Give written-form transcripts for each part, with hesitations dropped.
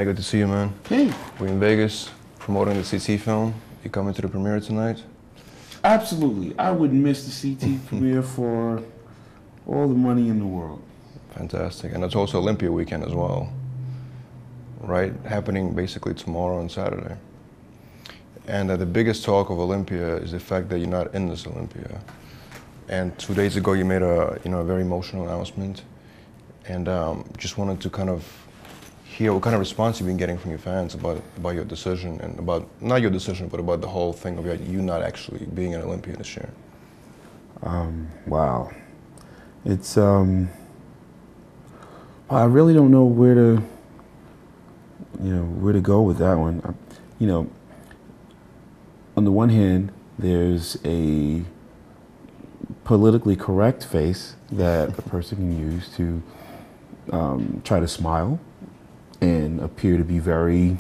Hey, good to see you, man. Hey. We're in Vegas promoting the CT film. You coming to the premiere tonight? Absolutely. I wouldn't miss the CT premiere for all the money in the world. Fantastic. And it's also Olympia weekend as well, right? Happening basically tomorrow and Saturday. And the biggest talk of Olympia is the fact that you're not in this Olympia. And 2 days ago, you made a very emotional announcement. And just wanted to kind of hear what kind of response you've been getting from your fans about your decision and about, not your decision, but about the whole thing of you not actually being an Olympian this year. Wow. It's, I really don't know where to go with that one. On the one hand, there's a politically correct face that a person can use to try to smile and appear to be very,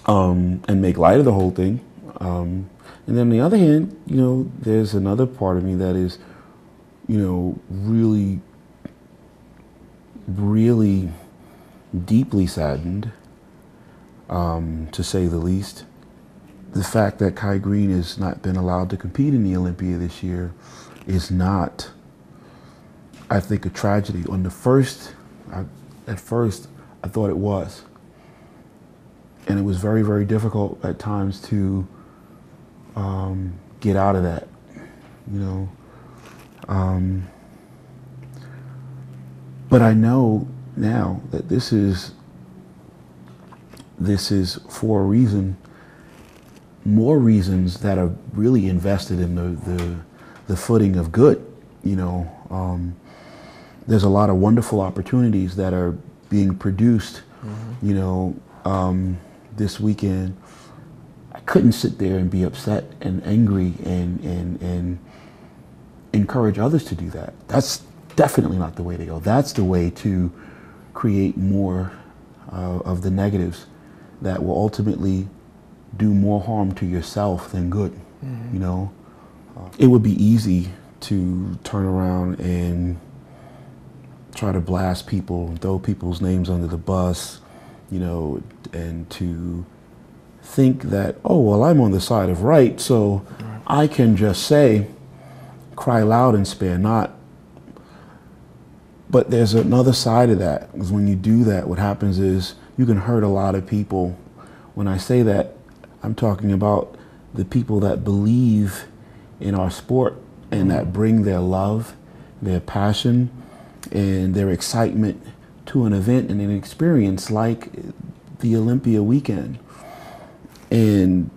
and make light of the whole thing. And then on the other hand, there's another part of me that is, really, really deeply saddened, to say the least. The fact that Greene has not been allowed to compete in the Olympia this year is not, I think, a tragedy. At first, I thought it was. And it was very, very difficult at times to get out of that, But I know now that this is for a reason, more reasons that are really invested in the footing of good, There's a lot of wonderful opportunities that are being produced, this weekend. I couldn't sit there and be upset and angry and encourage others to do that. That's definitely not the way to go. That's the way to create more of the negatives that will ultimately do more harm to yourself than good, It would be easy to turn around and try to blast people, throw people's names under the bus, and to think that, oh, well, I'm on the side of right, so I can just say, cry loud and spare not. But there's another side of that, because when you do that, what happens is you can hurt a lot of people. When I say that, I'm talking about the people that believe in our sport and that bring their love, their passion, and their excitement to an event and an experience like the Olympia weekend. And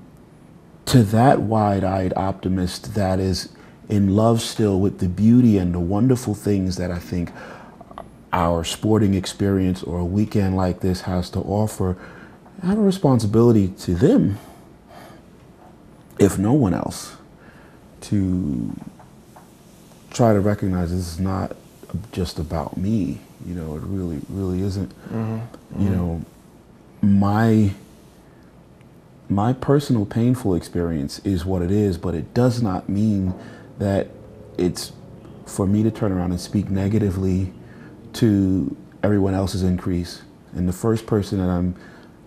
to that wide-eyed optimist that is in love still with the beauty and the wonderful things that I think our sporting experience or a weekend like this has to offer, I have a responsibility to them, if no one else, to try to recognize this is not just about me. It really, really isn't. My personal painful experience is what it is, but it does not mean that it's for me to turn around and speak negatively to everyone else's increase. And the first person that I'm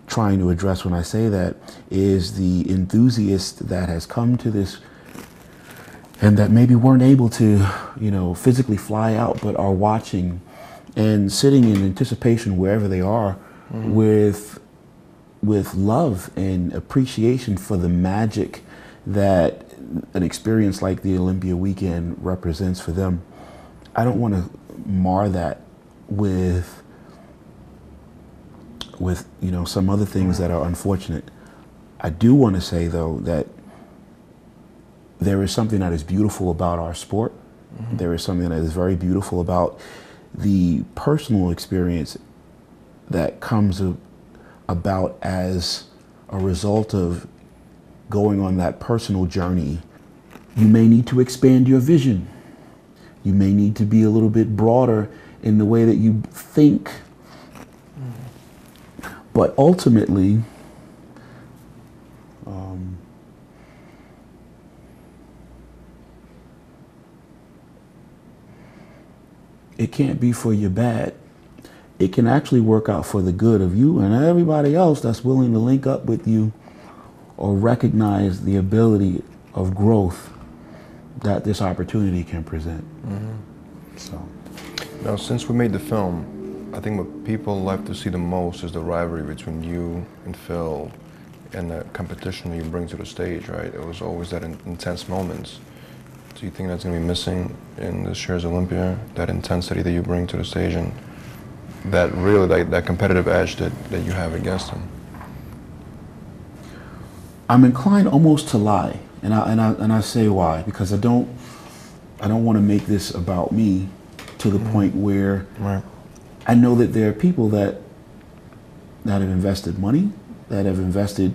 trying to address when I say that is the enthusiast that has come to this and that maybe weren't able to, physically fly out, but are watching and sitting in anticipation wherever they are with love and appreciation for the magic that an experience like the Olympia weekend represents for them. I don't want to mar that with some other things that are unfortunate. I do want to say, though, that there is something that is beautiful about our sport. There is something that is very beautiful about the personal experience that comes about as a result of going on that personal journey. You may need to expand your vision. You may need to be a little bit broader in the way that you think. But ultimately, it can't be for your bad. it can actually work out for the good of you and everybody else that's willing to link up with you or recognize the ability of growth that this opportunity can present. So, now, since we made the film, I think what people like to see the most is the rivalry between you and Phil and the competition you bring to the stage, right? It was always that intense moments. Do you think that's going to be missing in this year's Olympia, that intensity that you bring to the stage and that really, that competitive edge that you have against him? I'm inclined almost to lie, and I say why, because I don't want to make this about me to the point where I know that there are people that have invested money, that have invested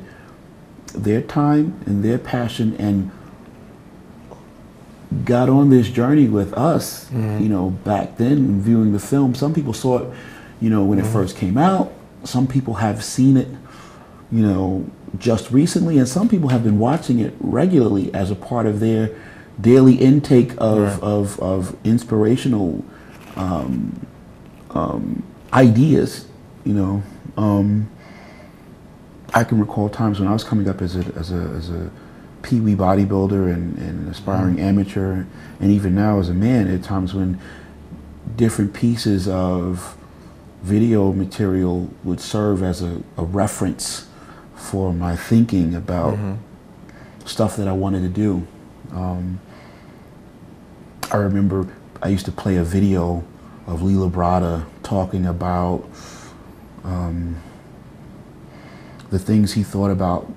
their time and their passion and got on this journey with us, you know, back then viewing the film. Some people saw it, you know, when it first came out. Some people have seen it, you know, just recently, and some people have been watching it regularly as a part of their daily intake of inspirational ideas, you know. I can recall times when I was coming up as a pee-wee bodybuilder and an aspiring amateur, and even now as a man, at times when different pieces of video material would serve as a reference for my thinking about stuff that I wanted to do. I remember I used to play a video of Lila Brada talking about the things he thought about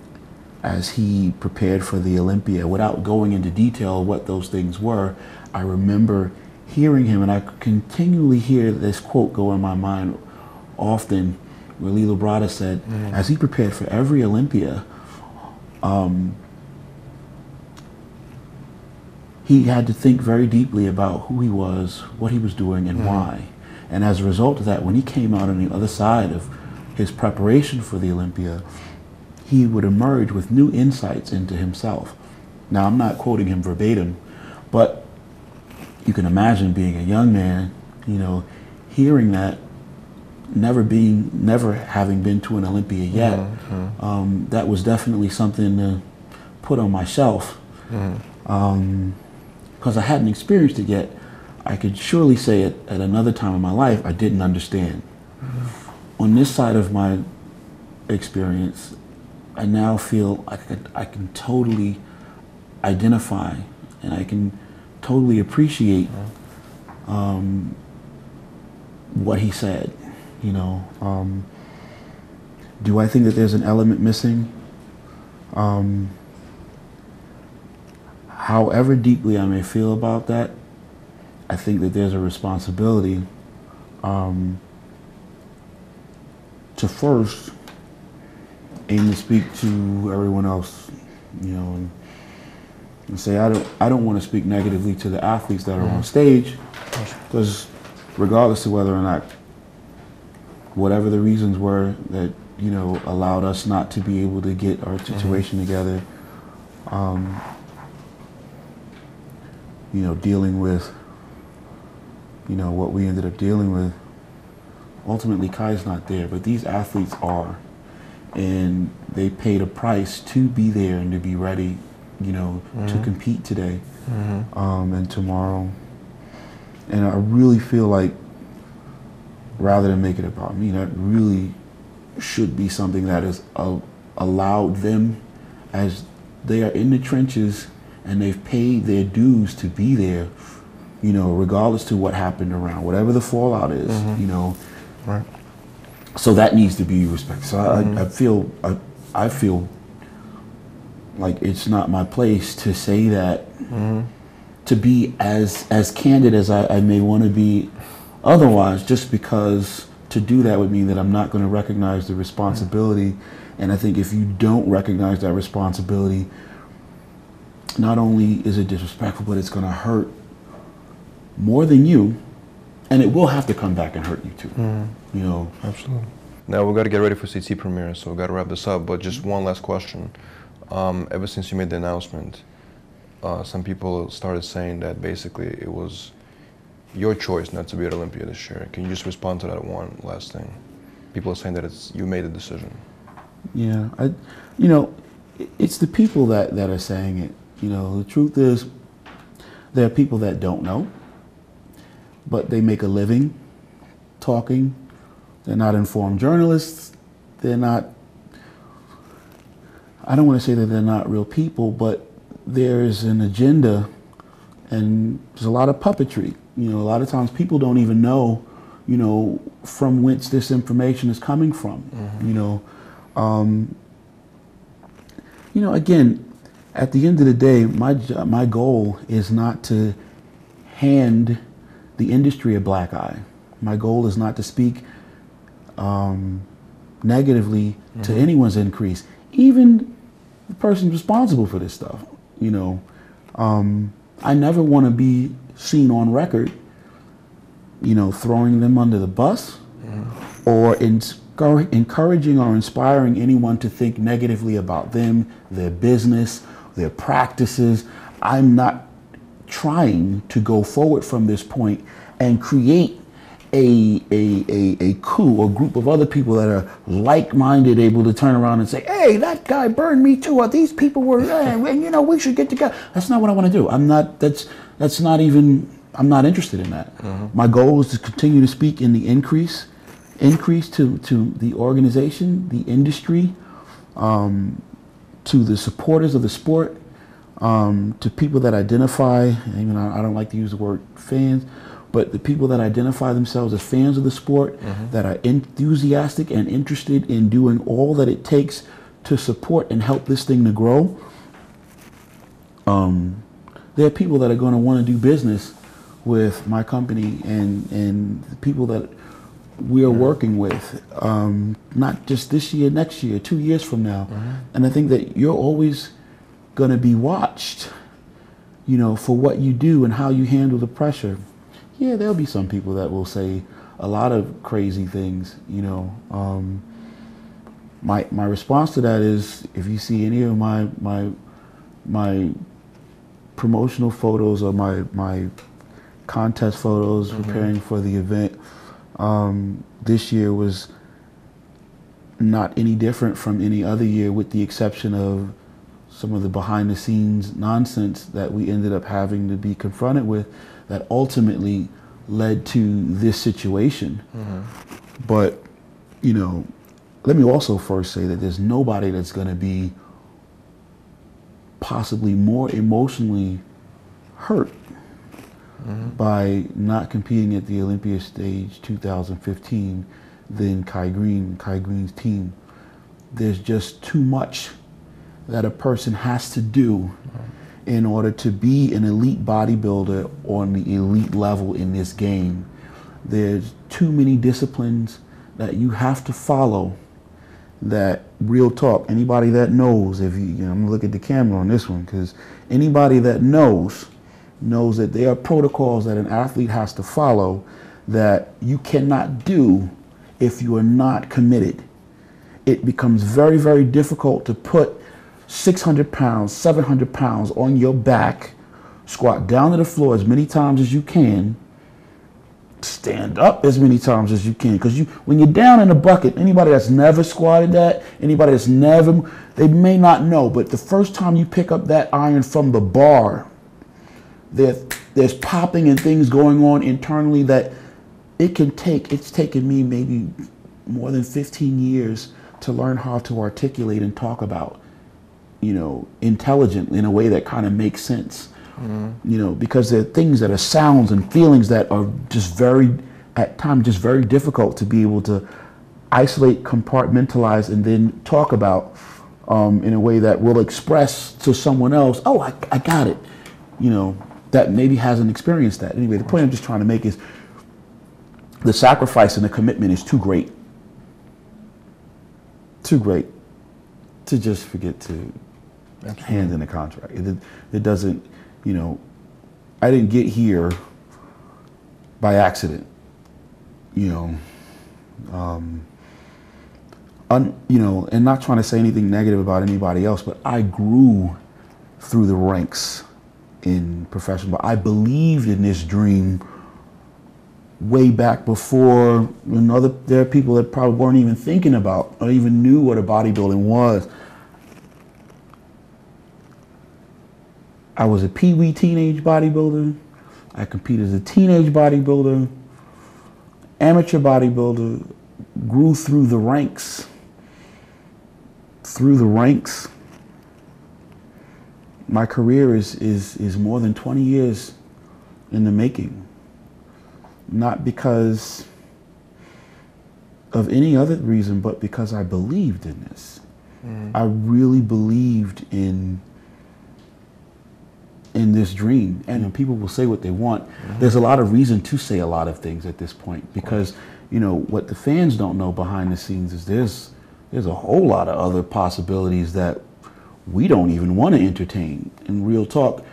as he prepared for the Olympia. Without going into detail what those things were, I remember hearing him, and I continually hear this quote go in my mind often, where Lila Brada said, as he prepared for every Olympia, he had to think very deeply about who he was, what he was doing, and why. And as a result of that, when he came out on the other side of his preparation for the Olympia, he would emerge with new insights into himself. Now, I'm not quoting him verbatim, but you can imagine being a young man, you know, hearing that, never having been to an Olympia yet. That was definitely something to put on my shelf. Because I hadn't experienced it yet. I could surely say it at another time in my life I didn't understand. On this side of my experience, I now feel I can totally identify and I can totally appreciate what he said. You know, do I think that there's an element missing? However deeply I may feel about that, I think that there's a responsibility to first aim to speak to everyone else, you know, and say I don't want to speak negatively to the athletes that are on stage, because regardless of whether or not, whatever the reasons were that, you know, allowed us not to be able to get our situation together, you know, dealing with, you know, what we ended up dealing with, ultimately Kai's not there, but these athletes are. And they paid a price to be there and to be ready, you know, to compete today and tomorrow. And I really feel like, rather than make it about me, that really should be something that is allowed them, as they are in the trenches and they've paid their dues to be there, you know, regardless to what happened around, whatever the fallout is, you know. So that needs to be respected. So I feel like it's not my place to say that, to be as candid as I may want to be otherwise, just because to do that would mean that I'm not going to recognize the responsibility. And I think if you don't recognize that responsibility, not only is it disrespectful, but it's going to hurt more than you. And it will have to come back and hurt you too, you know. Absolutely. Now we've got to get ready for CT premiere, so we've got to wrap this up. But just one last question. Ever since you made the announcement, some people started saying that basically it was your choice not to be at Olympia this year. Can you just respond to that one last thing? People are saying that you made a decision. Yeah, it's the people that are saying it. The truth is, there are people that don't know, but they make a living talking. They're not informed journalists. They're not, I don't want to say that they're not real people, but there's an agenda and there's a lot of puppetry. A lot of times people don't even know, from whence this information is coming from. Again, at the end of the day, my goal is not to hand the industry a black eye. My goal is not to speak negatively to anyone's increase, even the person responsible for this stuff. I never want to be seen on record, throwing them under the bus or encouraging or inspiring anyone to think negatively about them, their business, their practices. I'm not trying to go forward from this point and create a crew or group of other people that are like-minded, able to turn around and say, hey, that guy burned me too, or these people were, and we should get together. That's not what I want to do. I'm not interested in that. My goal is to continue to speak in the increase to the organization, the industry, to the supporters of the sport, to people that identify, even I don't like to use the word fans, but the people that identify themselves as fans of the sport, that are enthusiastic and interested in doing all that it takes to support and help this thing to grow. There are people that are going to want to do business with my company and the people that we are working with, not just this year, next year, 2 years from now. And I think that you're always going to be watched, for what you do and how you handle the pressure. Yeah, there'll be some people that will say a lot of crazy things, My response to that is, if you see any of my promotional photos or my contest photos preparing for the event, this year was not any different from any other year, with the exception of some of the behind the scenes nonsense that we ended up having to be confronted with that ultimately led to this situation. But, let me also first say that there's nobody that's going to be possibly more emotionally hurt by not competing at the Olympia stage 2015 than Kai Greene, Kai Greene's team. There's just too much that a person has to do in order to be an elite bodybuilder on the elite level in this game. There's too many disciplines that you have to follow, that, real talk, anybody that knows, I'm gonna look at the camera on this one, because anybody that knows that there are protocols that an athlete has to follow that you cannot do if you are not committed. It becomes very, very difficult to put 600 pounds, 700 pounds on your back, squat down to the floor as many times as you can, stand up as many times as you can. Because when you're down in a bucket, anybody that's never squatted that, anybody that's never, they may not know, but the first time you pick up that iron from the bar, there's popping and things going on internally that it's taken me maybe more than 15 years to learn how to articulate and talk about, intelligently in a way that kind of makes sense. Because there are things that are sounds and feelings that are at times just very difficult to be able to isolate, compartmentalize, and then talk about in a way that will express to someone else, oh, I got it, that maybe hasn't experienced that. Anyway, the point I'm just trying to make is the sacrifice and the commitment is too great to just forget to hand in the contract. It doesn't, I didn't get here by accident, and not trying to say anything negative about anybody else, but I grew through the ranks in professional. I believed in this dream way back before there are people that probably weren't even thinking about or even knew what a bodybuilding was. I was a pee-wee teenage bodybuilder. I competed as a teenage bodybuilder, amateur bodybuilder, grew through the ranks. My career is more than 20 years in the making. Not because of any other reason, but because I believed in this. I really believed in this dream. And people will say what they want. There's a lot of reason to say a lot of things at this point, because you know what the fans don't know behind the scenes is there's a whole lot of other possibilities that we don't even want to entertain. In real talk,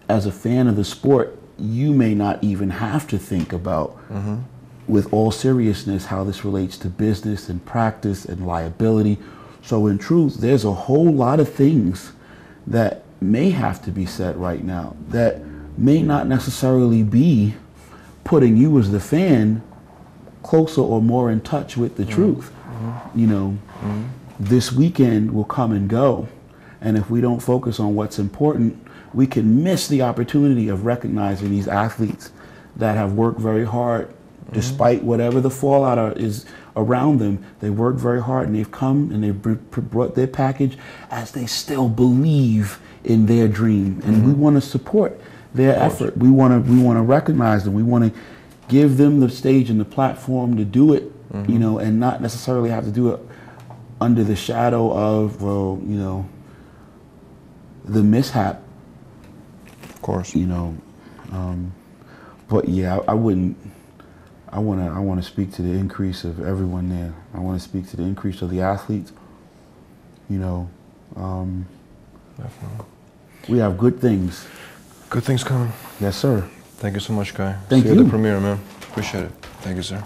as a fan of the sport, you may not even have to think about, with all seriousness, how this relates to business and practice and liability. So in truth, there's a whole lot of things that may have to be said right now that may not necessarily be putting you as the fan closer or more in touch with the truth. You know, this weekend will come and go. And if we don't focus on what's important, we can miss the opportunity of recognizing these athletes that have worked very hard, despite whatever the fallout is around them. They worked very hard and they've come and they've brought their package as they still believe in their dream. And we want to support their effort. We want to recognize them. We want to give them the stage and the platform to do it, you know, and not necessarily have to do it under the shadow of, well, you know, the mishap. Of course. You know, but yeah, I want to speak to the increase of everyone there. I want to speak to the increase of the athletes. You know, definitely. We have good things. Good things coming. Yes, sir. Thank you so much, Guy. Thank See you you. at the premiere, man. Appreciate it. Thank you, sir.